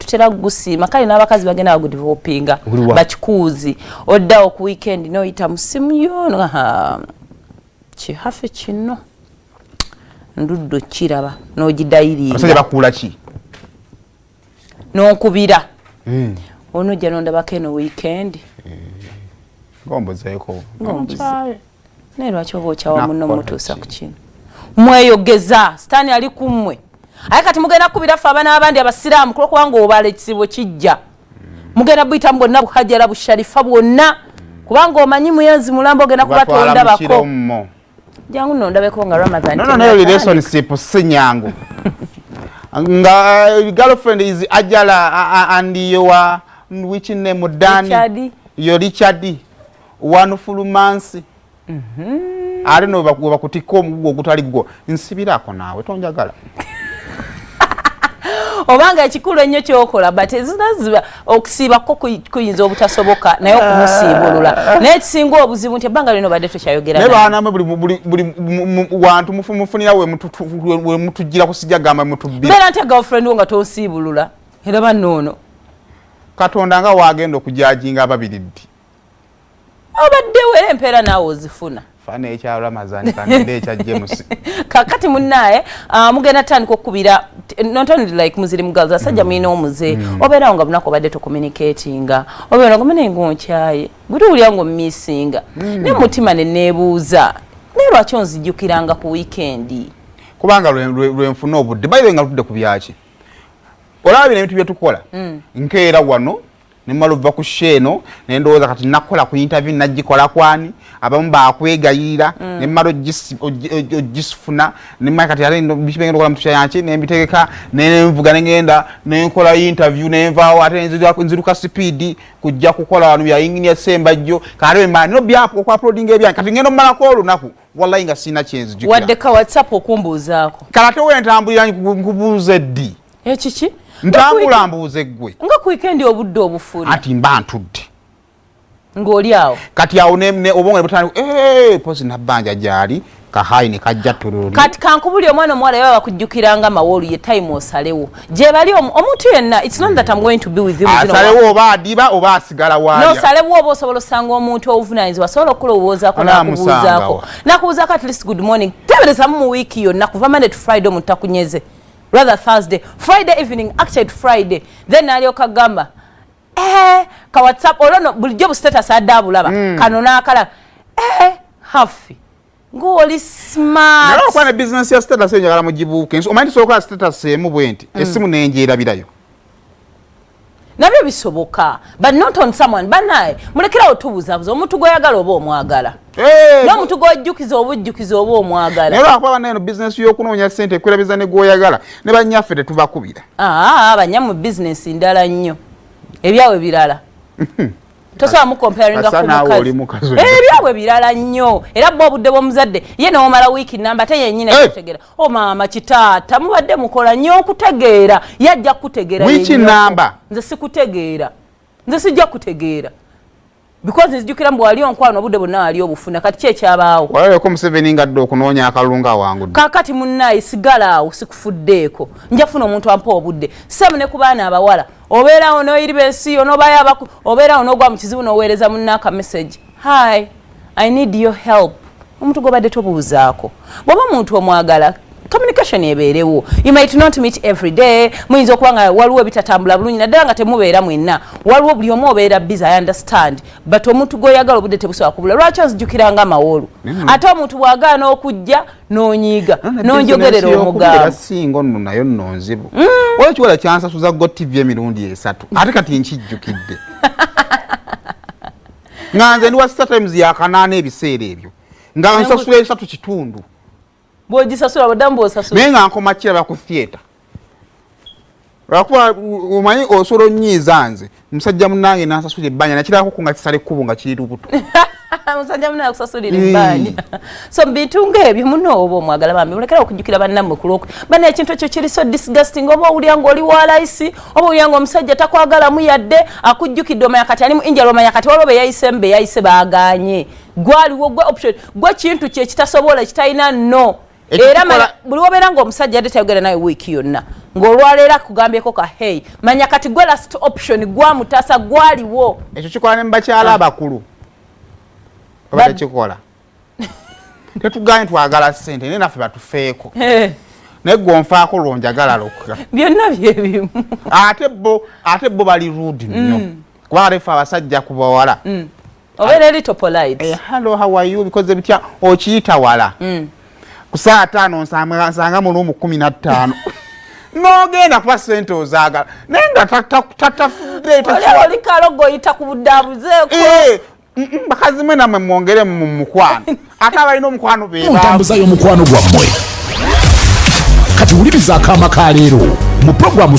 tutera gusima kali n'abakazi bagenda bagudevelopinga bakikuuzi oddawo ku weekend noyita musimu yono kihafe kino nduddo kiraba n'ogidayiringa abasajja bakuula ki n'onkubira ono jja nondabako eno weekend ngombozeeko naye lwaki oba okyawa muno mutuusa ku kino mweyogeza sitaani ali kummwe aye kati mugenda kubira ffe abaana abandi abasiraamu kulwokubanga obala ekisibo kijja mugenda buyitamu bwonna buhajjala busharifa bwonna kubanga omanyi muyenzi mulamba ogenda kubatondabako jangu nondabeko nga Ramadan nayo relationship si nyangu nga girlfriend is Ajala and your which name Dani your Richard one full month I don't know bakutika omugugu ogutali gwo nsibirako naawe tonjagala obanga ekikulu ennyo kyokola but ezinaziba okusiibako kuyinza obutasoboka naye okumusiibulula naye ekisinga obuzibu nti ebbanga lino badde tokyayogera naye baanaamwe buli wantu mufunira we mutujjira kusijja gamba mutubbira beera nti girlfriend wo nga tosiibulula era bannoono Katonda nga waagenda okujajinga ababiriddi obaddewo era empeera naawe ozifuna fana ekya Ramadan kanende ekya James kakati munnaye mugenda tandika okubira not only like Muslim girls asajja mwine omuze obeera nga bunako badde to communicatinga obeera nga mene ngonkyaye buli ulyango missinga ne mutima ne nebuuza ne lwaki onzijjukiranga ku weekend kubanga lwenfuna obudde bayiwe nga tudde ku byaki olaba bino ebintu bye tukola nkeera wano nemala ova ku sheno nendowooza kati nakola ku interview nagikola kwani abamu bakwegayirira nemala ogisifuna nemala kati ate bishibengenda okola mutusha yanki nembitegeka nenvuga nengenda nenkola interview nenvaawo ate nziruka speed kujja kukola wano bya engineer Sembajjo kale mani no byapo okwa uploading ebyange kati ngendo malako olunaku wallahi nga sina chenzi wadde ka WhatsApp okumbuuzaako kalate wentambulira nkubuuze ddi ekiki ntambula mbuuze gwe nga ku weekend obudde obufuna ati mba ntudde ng'oli awo kati awo ne obongo nebutani pozi nabbanja gyali kahayi ne kajja tululi kati kankubuli omwana omuwala yaba bakujjukiranga mawolu ye time osalewo gye bali omuntu yenna it's not that I'm going to be with you asalewo oba adiba oba asigala waaya no salewo oba osobola osanga omuntu obuvunaanyizibwa asobola okulowoozaako nakubuuzaako at least good morning teeberezamu mu wiiki yonna kuva Monday to Friday omuntu takunyeze rather Thursday Friday evening actually Friday then alyoka gamba ka WhatsApp olono bulijjo bu status adabulaba kano nakala Haffy ngoli smart nalo kwa business ya status enjagala mugibuke omanyi sokola status emu bwenti esimu nenjeerabirayo nabyo bisoboka but not on someone banaye mulekerawo tubuzabuza omuntu goyagala oba omwagala n'omuntu gojjukiza obujjukiza oba omwagala naye lwakuba neno business y'okunoonya ssente ekwerabiza ne goyagala ne banyaffe tetubakubira banyamu business ndala nnyo ebyawe birala tosobola mukomparinga ku mukazi ebyabwe birala nnyo era bwe obudde bw'omuzadde ye n'omala wiiki namba ate yennyini akutegeera maama kitaata mubadde mukola nnyo okutegeera yajja kutegeera wiiki namba nze sikutegeera nze sijja kutegeera because nzijukira mbu wali onkwano obudde bwonna wali obufuna kati ki ekyabaawo walabeko Museveni ngadde okunoonya akalunga wangu kakati munnayi sigala awo sikufuddeeko njafuna omuntu ampa obudde semu ne ku baana abawala obeerawo n'oyiriba ensi onoobayo obeerawo n'ogwa mu kizibu n'oweereza munnaaka message hi I need your help omuntu gw'obadde tobuuzaako bw'oba omuntu omwagala communication ebeerewo you might not meet every day muyinza okuba nga waliwo bitatambula bulungi naddala nga temubeera mwenna waliwo buli omu obeera busy I understand but omuntu gw'oyagala obudde tebusobola kubula lwaki onzijukiranga amawolu ate omuntu bw'agaana okujja n'onyiiga n'onjogerera omugambo singo nno nayo nno nzibu waliwo kiwala kyansasuza go TV emirundi 3 ate kati nkijjukidde nga nze ndi wa StarTimes ya 8 ebiseera ebyo nga nsasula 3 kitundu bw'ogisasula budambu osasula naye nga nkoma kiraba ku theatre lwakuba omanyi osobola onnyiiza nze musajja munnange nansasula ebbanja nakirako ku nga kisala ekkubo nga kiri lubuto musajja munnange akusasulira ebbanja so bintu ng'ebyo muno oba omwagala bambi mulekera okujjukira bannammwe ku lwoku bana ekintu ekyo kiri so disgusting oba owulira ng'oli wa layisi oba owulira ng'omusajja takwagalamu yadde akujjukidde omanya kati ali mu injala omanya kati waliwo beyayisemu beyayise baaganye gwaliwo gwe option gwe kintu kye kitasobola kitalina nno era buli wobeera ng'omusajja yadde tayogera nawe wiiki yonna ng'olwaleera kugambyeko ka hey manya kati gwe last option gwamutaasa gwaliwo ekyo kikola ne mubakyala abakulu oba tekikola tetuganye twagala ssente naye naffe batufeeko naye gonfaako lwonjagala lokka byonna byebimu ate bo bali rude nnyo kubanga lefe abasajja ku bawala obeera little polite hello how are you because bitya okiyita wala ku saa 5 nsanga mu lumu 15 n'ogenda kuba ssente ozaagala naye nga tatafudde oli kalogo oyita ku buddaabuzeeko bakazi mwe nammwe mwongere mu mukwano ate abalina omukwano mutambuzayo omukwano gwammwe kati wuliriza akaama ka leero mu puroguramu